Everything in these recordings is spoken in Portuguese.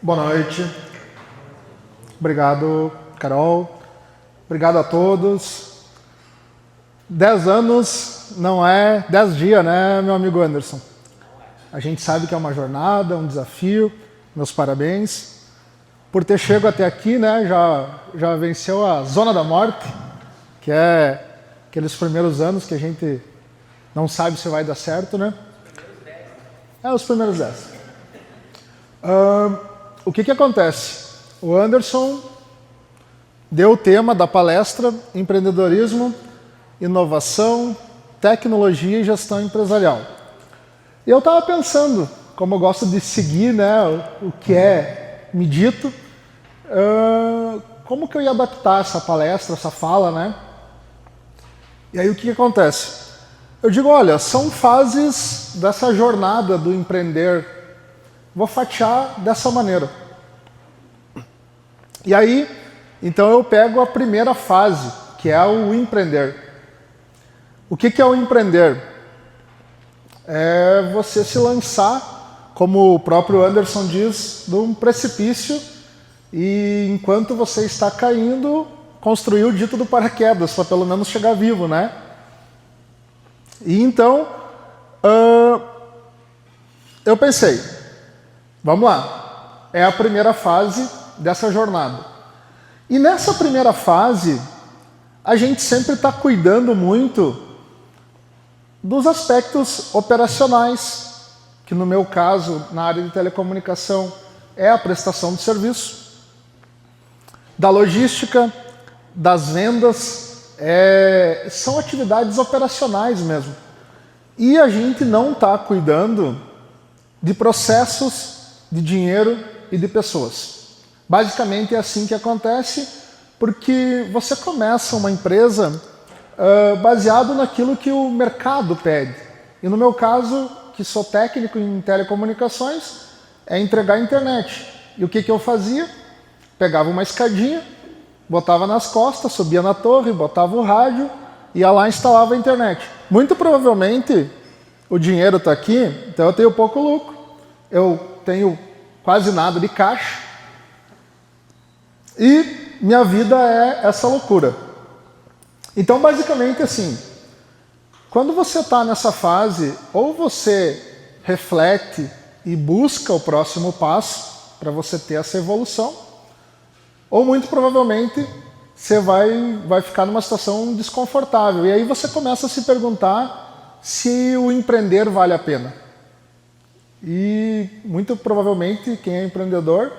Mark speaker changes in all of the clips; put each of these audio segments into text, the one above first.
Speaker 1: Boa noite. Obrigado, Carol. Obrigado a todos. 10 anos não é 10 dias, né, meu amigo Anderson? A gente sabe que é uma jornada, um desafio. Meus parabéns. Por ter chegado até aqui, né, já venceu a zona da morte, que é aqueles primeiros anos que a gente não sabe se vai dar certo, né? Os primeiros 10. O que acontece? O Anderson deu o tema da palestra Empreendedorismo, Inovação, Tecnologia e Gestão Empresarial. E eu estava pensando, como eu gosto de seguir, né, o que é me dito, como que eu ia adaptar essa palestra, essa fala, né? E aí o que acontece? Eu digo, olha, são fases dessa jornada do empreender. Vou fatiar dessa maneira. E aí, então eu pego a primeira fase, que é o empreender. O que é o empreender? É você se lançar, como o próprio Anderson diz, de um precipício e enquanto você está caindo, construir o dito do paraquedas, para pelo menos chegar vivo, né? E então, eu pensei, vamos lá, é a primeira fase dessa jornada. E nessa primeira fase, a gente sempre está cuidando muito dos aspectos operacionais, que no meu caso, na área de telecomunicação, é a prestação de serviço, da logística, das vendas, são atividades operacionais mesmo. E a gente não está cuidando de processos, de dinheiro e de pessoas. Basicamente é assim que acontece, porque você começa uma empresa baseado naquilo que o mercado pede. E no meu caso, que sou técnico em telecomunicações, é entregar a internet. E o que eu fazia? Pegava uma escadinha, botava nas costas, subia na torre, botava o rádio, ia lá e instalava a internet. Muito provavelmente o dinheiro está aqui, então eu tenho pouco lucro, eu tenho quase nada de caixa e minha vida é essa loucura. Então, basicamente assim, quando você está nessa fase, ou você reflete e busca o próximo passo para você ter essa evolução, ou muito provavelmente você vai ficar numa situação desconfortável. E aí você começa a se perguntar se o empreender vale a pena. E muito provavelmente quem é empreendedor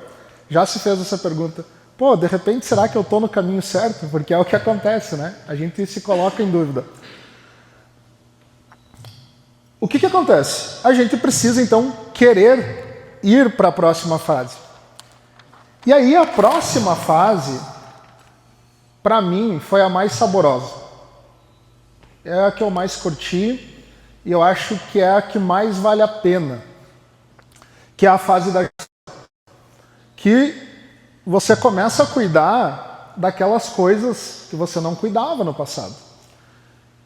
Speaker 1: já se fez essa pergunta. Pô, de repente será que eu estou no caminho certo? Porque é o que acontece, né? A gente se coloca em dúvida. O que acontece? A gente precisa então querer ir para a próxima fase. E aí a próxima fase, para mim, foi a mais saborosa. É a que eu mais curti e eu acho que é a que mais vale a pena. Que é a fase da gestão. Que você começa a cuidar daquelas coisas que você não cuidava no passado.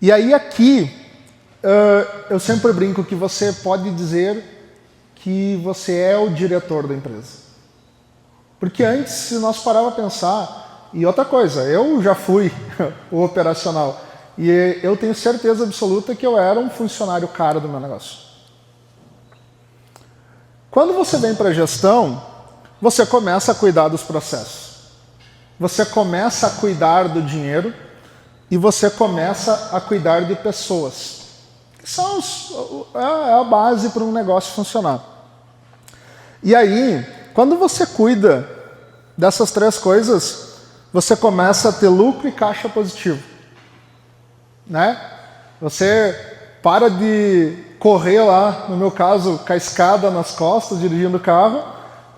Speaker 1: E aí aqui, eu sempre brinco que você pode dizer que você é o diretor da empresa. Porque antes, se nós pararmos a pensar, e outra coisa, eu já fui o operacional, e eu tenho certeza absoluta que eu era um funcionário caro do meu negócio. Quando você vem para a gestão, você começa a cuidar dos processos. Você começa a cuidar do dinheiro e você começa a cuidar de pessoas. Que são a base para um negócio funcionar. E aí, quando você cuida dessas três coisas, você começa a ter lucro e caixa positivo. Né? Você para de correr lá, no meu caso, com a escada nas costas, dirigindo o carro,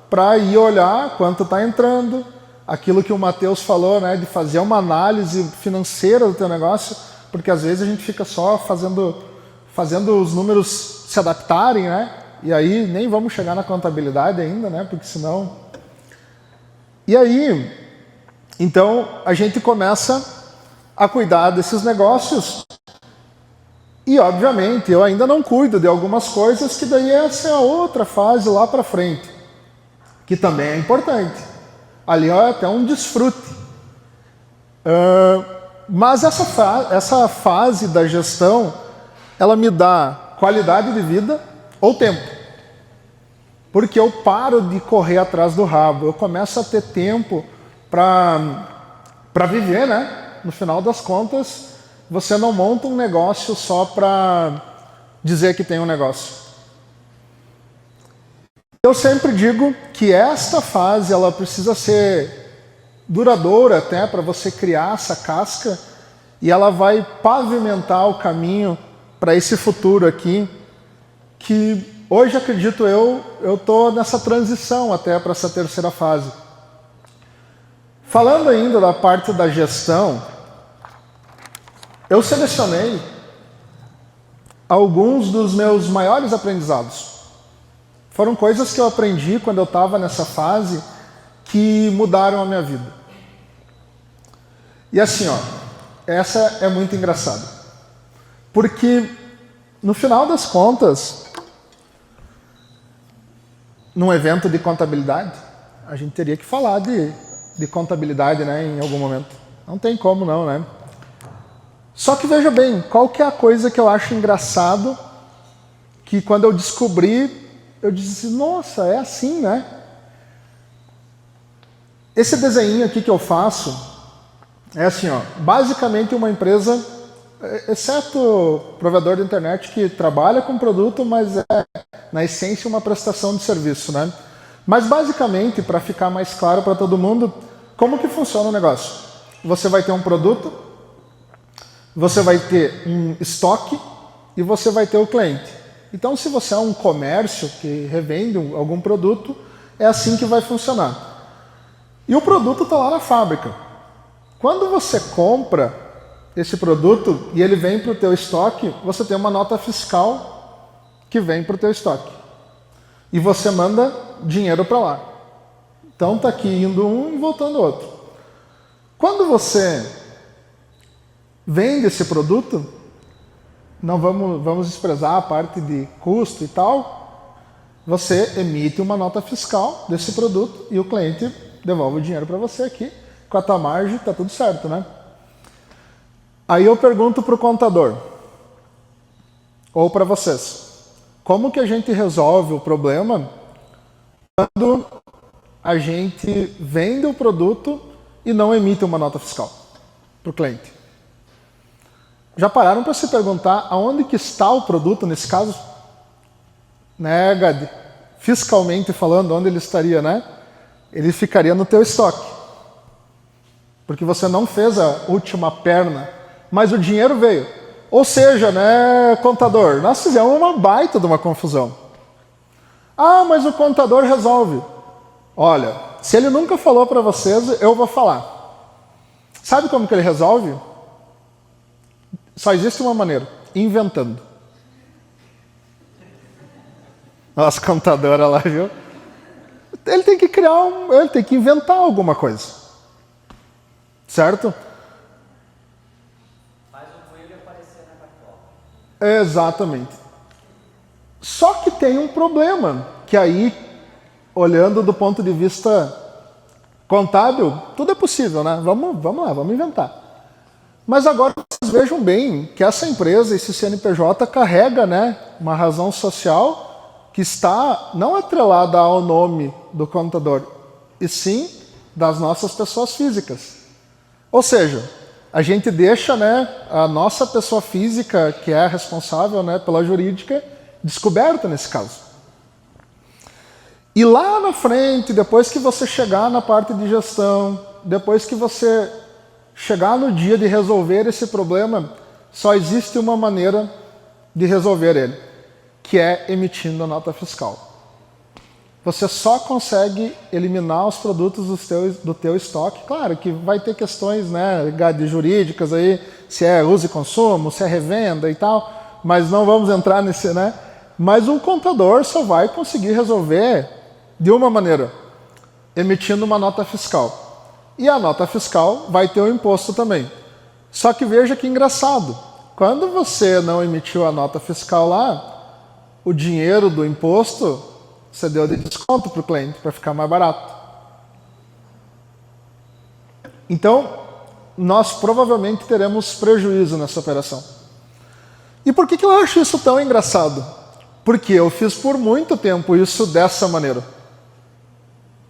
Speaker 1: para ir olhar quanto está entrando, aquilo que o Matheus falou, né, de fazer uma análise financeira do teu negócio, porque às vezes a gente fica só fazendo os números se adaptarem, né? E aí nem vamos chegar na contabilidade ainda, né? Porque senão... E aí, então, a gente começa a cuidar desses negócios e, obviamente, eu ainda não cuido de algumas coisas que daí essa é a outra fase lá para frente. que também é importante. Ali é até um desfrute. Mas essa fase da gestão, ela me dá qualidade de vida ou tempo. Porque eu paro de correr atrás do rabo, eu começo a ter tempo para viver, né? No final das contas, você não monta um negócio só para dizer que tem um negócio. Eu sempre digo que esta fase ela precisa ser duradoura até para você criar essa casca e ela vai pavimentar o caminho para esse futuro aqui que hoje acredito eu estou nessa transição até para essa terceira fase. Falando ainda da parte da gestão, eu selecionei alguns dos meus maiores aprendizados. Foram coisas que eu aprendi quando eu estava nessa fase que mudaram a minha vida. E assim, ó, essa é muito engraçada. Porque, no final das contas, num evento de contabilidade, a gente teria que falar de contabilidade, né, em algum momento. Não tem como não, né? Só que veja bem, qual que é a coisa que eu acho engraçado, que quando eu descobri, eu disse, nossa, é assim, né? Esse desenho aqui que eu faço é assim, ó, basicamente uma empresa, exceto o provedor de internet que trabalha com produto, mas é, na essência, uma prestação de serviço, né? Mas basicamente, para ficar mais claro para todo mundo, como que funciona o negócio? Você vai ter um produto, você vai ter um estoque e você vai ter o cliente. Então, se você é um comércio que revende algum produto, é assim que vai funcionar. E o produto está lá na fábrica. Quando você compra esse produto e ele vem para o teu estoque, você tem uma nota fiscal que vem para o teu estoque. E você manda dinheiro para lá. Então, está aqui indo um e voltando outro. Quando você vende esse produto, não vamos desprezar a parte de custo e tal, você emite uma nota fiscal desse produto e o cliente devolve o dinheiro para você aqui, com a tua margem, está tudo certo, né? Aí eu pergunto para o contador, ou para vocês, como que a gente resolve o problema quando a gente vende o produto e não emite uma nota fiscal para o cliente? Já pararam para se perguntar aonde que está o produto nesse caso? Né, Gad? Fiscalmente falando, onde ele estaria, né? Ele ficaria no teu estoque. Porque você não fez a última perna, mas o dinheiro veio. Ou seja, né, contador, nós fizemos uma baita de uma confusão. Ah, mas o contador resolve. Olha, se ele nunca falou para vocês, eu vou falar. Sabe como que ele resolve? Só existe uma maneira, inventando. Nossa, contadora lá, viu? Ele tem que ele tem que inventar alguma coisa. Certo?
Speaker 2: Faz o coelho aparecer na cartola.
Speaker 1: Exatamente. Só que tem um problema, que aí, olhando do ponto de vista contábil, tudo é possível, né? Vamos lá, vamos inventar. Mas agora vocês vejam bem que essa empresa, esse CNPJ, carrega, né, uma razão social que está não atrelada ao nome do contador, e sim das nossas pessoas físicas. Ou seja, a gente deixa, né, a nossa pessoa física, que é a responsável, né, pela jurídica, descoberta nesse caso. E lá na frente, depois que você chegar na parte de gestão, depois que você chegar no dia de resolver esse problema, só existe uma maneira de resolver ele, que é emitindo a nota fiscal. Você só consegue eliminar os produtos do teu estoque. Claro que vai ter questões, né, jurídicas aí, se é uso e consumo, se é revenda e tal, mas não vamos entrar nesse, né? Mas um contador só vai conseguir resolver de uma maneira, emitindo uma nota fiscal. E a nota fiscal vai ter o imposto também. Só que veja que engraçado. Quando você não emitiu a nota fiscal lá, o dinheiro do imposto você deu de desconto para o cliente, para ficar mais barato. Então, nós provavelmente teremos prejuízo nessa operação. E por que eu acho isso tão engraçado? Porque eu fiz por muito tempo isso dessa maneira.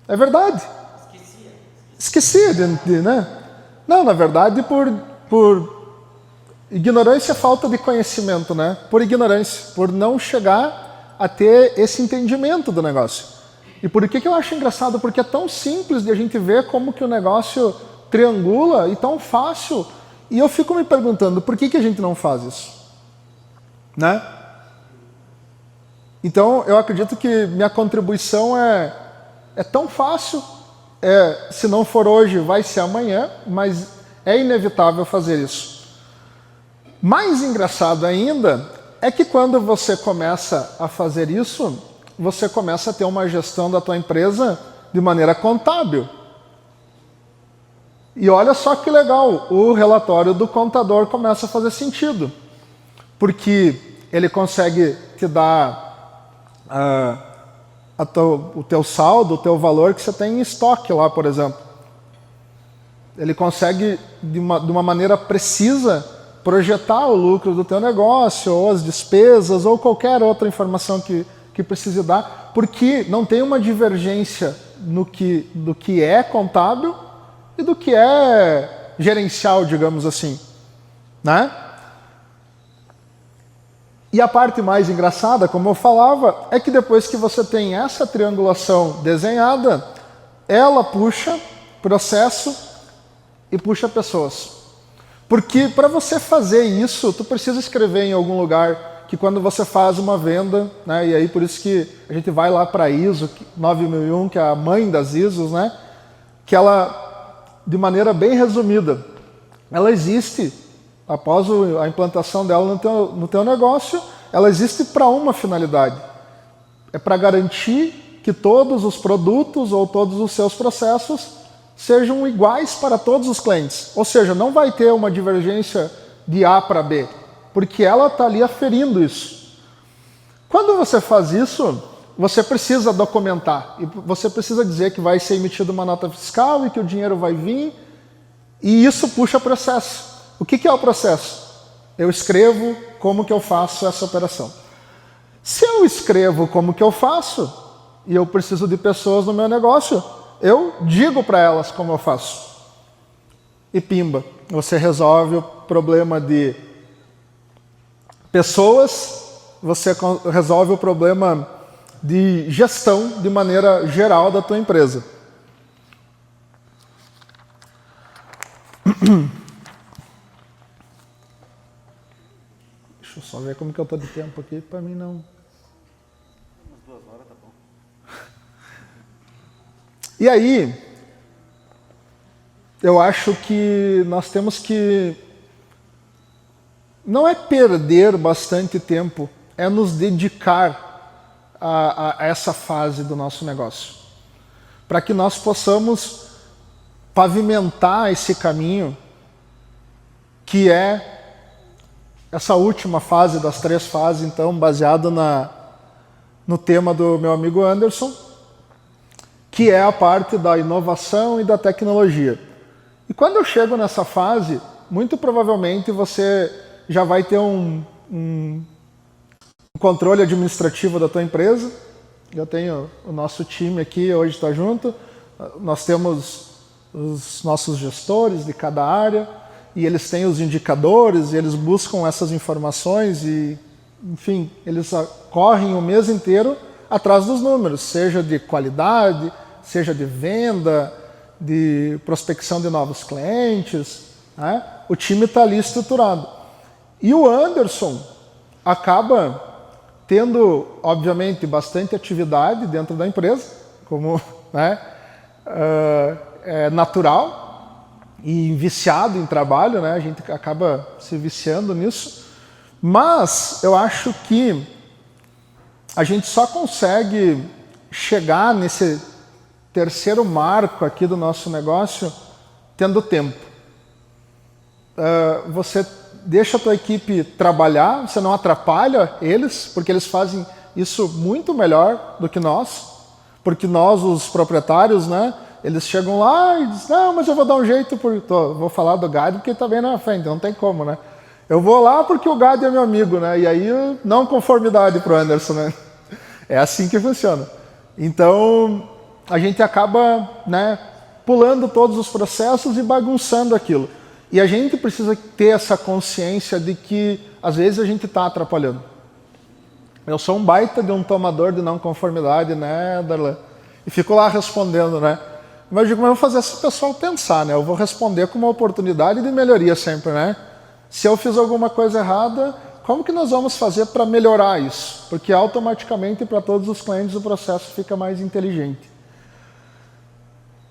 Speaker 1: É verdade. Esquecia né? Não, na verdade, por ignorância, falta de conhecimento, né? Por ignorância, por não chegar a ter esse entendimento do negócio. E por que eu acho engraçado? Porque é tão simples de a gente ver como que o negócio triangula e tão fácil. E eu fico me perguntando, por que a gente não faz isso? Né? Então, eu acredito que minha contribuição é tão fácil. Se não for hoje, vai ser amanhã, mas é inevitável fazer isso. Mais engraçado ainda é que quando você começa a fazer isso, você começa a ter uma gestão da tua empresa de maneira contábil. E olha só que legal, o relatório do contador começa a fazer sentido. Porque ele consegue te dar o teu saldo, o teu valor que você tem em estoque lá, por exemplo. Ele consegue, de uma maneira precisa, projetar o lucro do teu negócio, ou as despesas, ou qualquer outra informação que precise dar, porque não tem uma divergência do que é contábil e do que é gerencial, digamos assim, né? E a parte mais engraçada, como eu falava, é que depois que você tem essa triangulação desenhada, ela puxa processo e puxa pessoas. Porque para você fazer isso, tu precisa escrever em algum lugar que quando você faz uma venda, né, e aí por isso que a gente vai lá para a ISO 9001, que é a mãe das ISOs, né, que ela, de maneira bem resumida, ela existe, após a implantação dela no teu negócio, ela existe para uma finalidade. É para garantir que todos os produtos ou todos os seus processos sejam iguais para todos os clientes. Ou seja, não vai ter uma divergência de A para B, porque ela está ali aferindo isso. Quando você faz isso, você precisa documentar, e você precisa dizer que vai ser emitida uma nota fiscal e que o dinheiro vai vir, e isso puxa processo. O que é o processo? Eu escrevo como que eu faço essa operação. Se eu escrevo como que eu faço, e eu preciso de pessoas no meu negócio, eu digo para elas como eu faço. E pimba, você resolve o problema de pessoas, você resolve o problema de gestão de maneira geral da tua empresa. Deixa eu só ver como que eu estou de tempo aqui, para mim não...
Speaker 2: Umas 2 horas tá bom.
Speaker 1: E aí, eu acho que nós temos que... Não é perder bastante tempo, é nos dedicar a essa fase do nosso negócio. Para que nós possamos pavimentar esse caminho que é essa última fase das 3 fases, então, baseado no tema do meu amigo Anderson, que é a parte da inovação e da tecnologia. E quando eu chego nessa fase, muito provavelmente você já vai ter um controle administrativo da tua empresa. Eu tenho o nosso time aqui, hoje está junto. Nós temos os nossos gestores de cada área, e eles têm os indicadores, e eles buscam essas informações e, enfim, eles correm o mês inteiro atrás dos números, seja de qualidade, seja de venda, de prospecção de novos clientes, né? O time está ali estruturado. E o Anderson acaba tendo, obviamente, bastante atividade dentro da empresa, como, né, é natural, e viciado em trabalho, né? A gente acaba se viciando nisso. Mas eu acho que a gente só consegue chegar nesse terceiro marco aqui do nosso negócio tendo tempo. Você deixa a tua equipe trabalhar, você não atrapalha eles, porque eles fazem isso muito melhor do que nós, porque nós, os proprietários, né, eles chegam lá e dizem, não, mas eu vou dar um jeito, vou falar do Gade porque ele está bem na frente, não tem como, né? Eu vou lá porque o Gade é meu amigo, né? E aí, não conformidade para o Anderson, né? É assim que funciona. Então, a gente acaba, né, pulando todos os processos e bagunçando aquilo. E a gente precisa ter essa consciência de que, às vezes, a gente está atrapalhando. Eu sou um baita de um tomador de não conformidade, né, Darlan? E fico lá respondendo, né? Mas eu digo, mas eu vou fazer esse pessoal pensar, né? Eu vou responder com uma oportunidade de melhoria sempre, né? Se eu fiz alguma coisa errada, como que nós vamos fazer para melhorar isso? Porque automaticamente para todos os clientes o processo fica mais inteligente.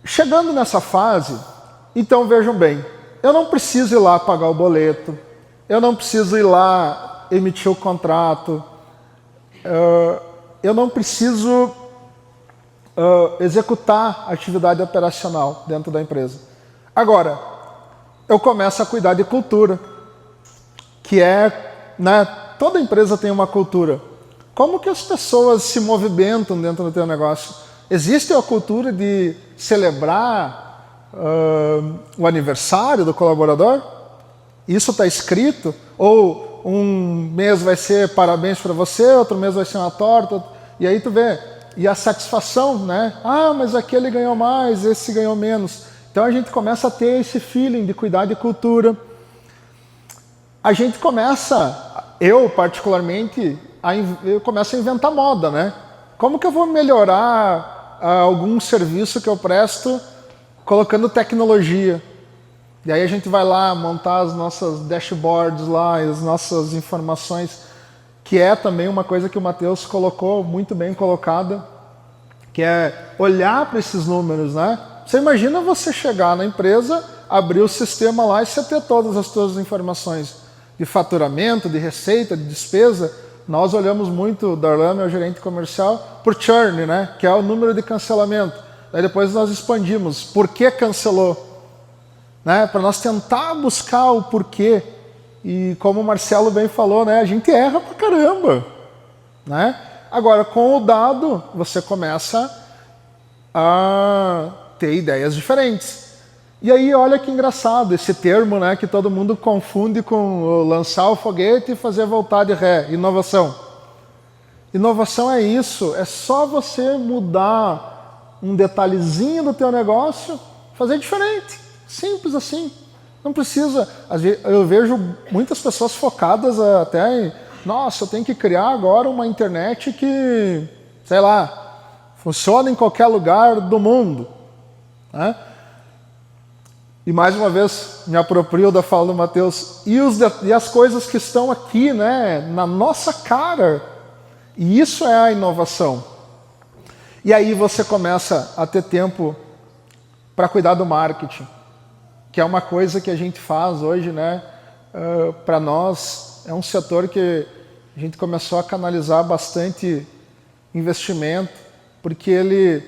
Speaker 1: Chegando nessa fase, então vejam bem, eu não preciso ir lá pagar o boleto, eu não preciso ir lá emitir o contrato, eu não preciso executar a atividade operacional dentro da empresa. Agora, eu começo a cuidar de cultura, que é, né, toda empresa tem uma cultura. Como que as pessoas se movimentam dentro do teu negócio? Existe a cultura de celebrar o aniversário do colaborador? Isso está escrito? Ou um mês vai ser parabéns para você, outro mês vai ser uma torta, e aí tu vê, e a satisfação, né? Ah, mas aquele ganhou mais, esse ganhou menos. Então a gente começa a ter esse feeling de cuidar de cultura. A gente começa, eu particularmente, eu começo a inventar moda, né? Como que eu vou melhorar algum serviço que eu presto colocando tecnologia? E aí a gente vai lá montar as nossas dashboards lá, as nossas informações, que é também uma coisa que o Matheus colocou, muito bem colocada, que é olhar para esses números, né? Você imagina você chegar na empresa, abrir o sistema lá e você ter todas as suas informações de faturamento, de receita, de despesa. Nós olhamos muito, Darlan, meu gerente comercial, por churn, né? Que é o número de cancelamento. Daí depois nós expandimos, por que cancelou? Né? Para nós tentar buscar o porquê. E como o Marcelo bem falou, né? A gente erra pra caramba. Né? Agora, com o dado, você começa a ter ideias diferentes. E aí, olha que engraçado, esse termo, né, que todo mundo confunde com lançar o foguete e fazer voltar de ré, inovação. Inovação é isso, é só você mudar um detalhezinho do teu negócio, fazer diferente, simples assim. Não precisa, eu vejo muitas pessoas focadas até em, nossa, eu tenho que criar agora uma internet que, sei lá, funciona em qualquer lugar do mundo, né? E mais uma vez me aproprio da fala do Matheus, e as coisas que estão aqui, né, na nossa cara, e isso é a inovação. E aí você começa a ter tempo para cuidar do marketing, que é uma coisa que a gente faz hoje, né, para nós, é um setor que a gente começou a canalizar bastante investimento, porque ele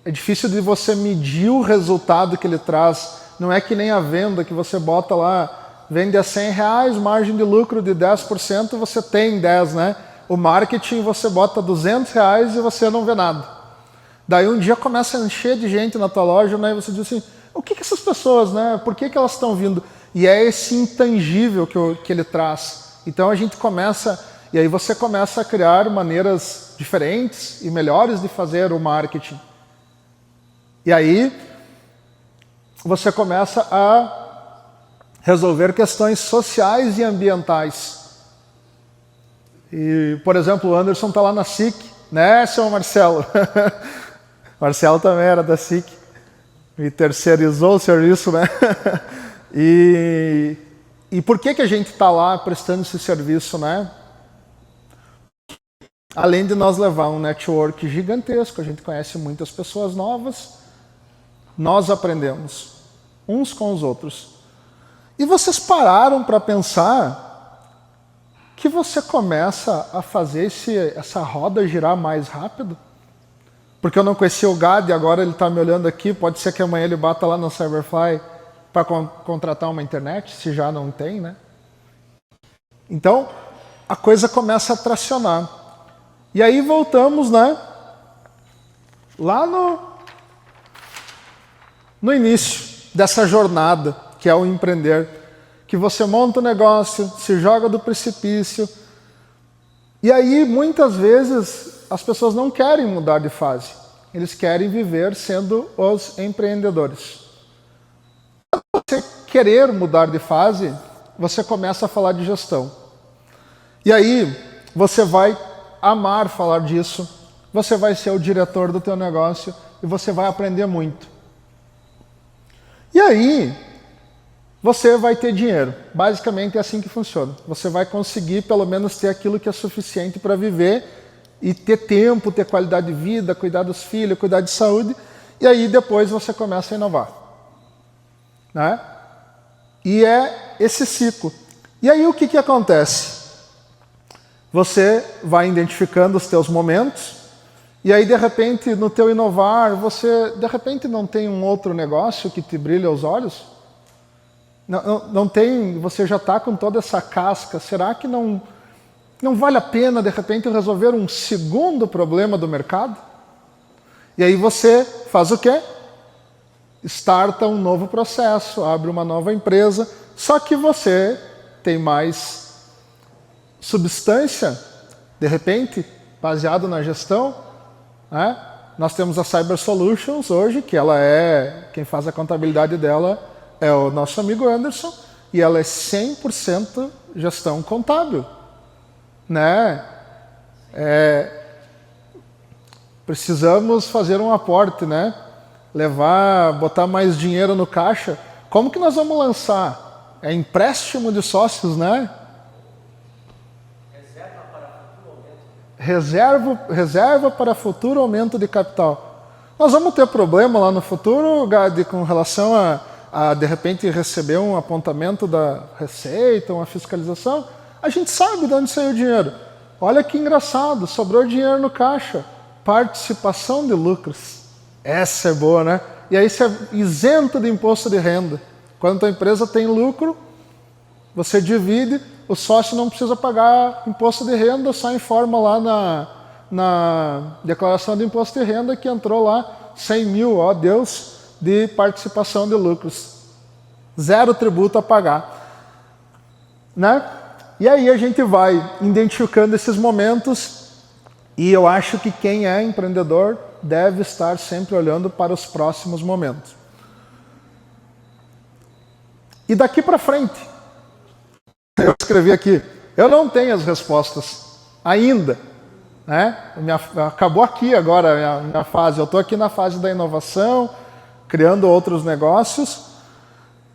Speaker 1: é difícil de você medir o resultado que ele traz. Não é que nem a venda que você bota lá, vende a R$100, margem de lucro de 10%, você tem 10, né? O marketing você bota R$200 e você não vê nada. Daí um dia começa a encher de gente na tua loja, né? E você diz assim, o que essas pessoas, né? Por que elas estão vindo? E é esse intangível que ele traz. Então a gente começa, e aí você começa a criar maneiras diferentes e melhores de fazer o marketing. E aí, você começa a resolver questões sociais e ambientais. E, por exemplo, o Anderson está lá na SIC, né, seu Marcelo? Marcelo também era da SIC, e terceirizou o serviço, né? E por que a gente está lá prestando esse serviço, né? Além de nós levar um network gigantesco, a gente conhece muitas pessoas novas, nós aprendemos uns com os outros. E vocês pararam para pensar que você começa a fazer essa roda girar mais rápido? Porque eu não conhecia o Gade, agora ele está me olhando aqui, pode ser que amanhã ele bata lá no Cyberfly para contratar uma internet, se já não tem, né? Então, a coisa começa a tracionar. E aí voltamos, né, lá no início dessa jornada, que é o empreender, que você monta um negócio, se joga do precipício, e aí muitas vezes as pessoas não querem mudar de fase, eles querem viver sendo os empreendedores. Quando você querer mudar de fase, você começa a falar de gestão. E aí você vai amar falar disso, você vai ser o diretor do teu negócio e você vai aprender muito. E aí você vai ter dinheiro. Basicamente é assim que funciona. Você vai conseguir pelo menos ter aquilo que é suficiente para viver e ter tempo, ter qualidade de vida, cuidar dos filhos, cuidar de saúde, e aí depois você começa a inovar. Né? E é esse ciclo. E aí o que acontece? Você vai identificando os teus momentos, e aí de repente no teu inovar, você de repente não tem um outro negócio que te brilha os olhos? Não tem, você já está com toda essa casca, será que não vale a pena de repente resolver um segundo problema do mercado? E aí você faz o quê? Starta um novo processo, abre uma nova empresa, só que você tem mais substância, de repente, baseado na gestão, né? Nós temos a Cyber Solutions hoje, que ela quem faz a contabilidade dela é o nosso amigo Anderson, e ela é 100% gestão contábil. Né? Precisamos fazer um aporte, né? Botar mais dinheiro no caixa. Como que nós vamos lançar? É empréstimo de sócios, né? Reserva para futuro aumento de capital. Nós vamos ter problema lá no futuro, Gade, com relação a de repente receber um apontamento da Receita, uma fiscalização? A gente sabe de onde saiu o dinheiro. Olha que engraçado, sobrou dinheiro no caixa. Participação de lucros. Essa é boa, né? E aí você é isento de imposto de renda. Quando a empresa tem lucro, você divide, o sócio não precisa pagar imposto de renda, só informa lá na declaração de imposto de renda que entrou lá 100 mil, ó Deus, de participação de lucros. Zero tributo a pagar. Né? E aí a gente vai identificando esses momentos e eu acho que quem é empreendedor deve estar sempre olhando para os próximos momentos. E daqui para frente, eu escrevi aqui, eu não tenho as respostas ainda. Né? Acabou aqui agora a minha fase, eu estou aqui na fase da inovação, criando outros negócios,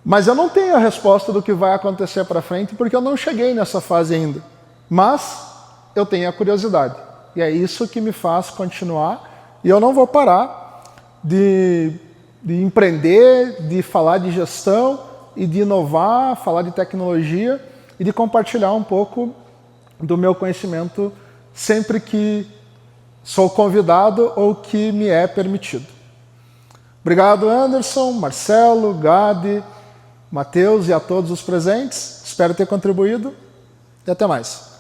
Speaker 1: mas eu não tenho a resposta do que vai acontecer para frente, porque eu não cheguei nessa fase ainda. Mas eu tenho a curiosidade, e é isso que me faz continuar, e eu não vou parar de empreender, de falar de gestão, e de inovar, falar de tecnologia, e de compartilhar um pouco do meu conhecimento sempre que sou convidado ou que me é permitido. Obrigado, Anderson, Marcelo, Gade, Matheus e a todos os presentes. Espero ter contribuído e até mais.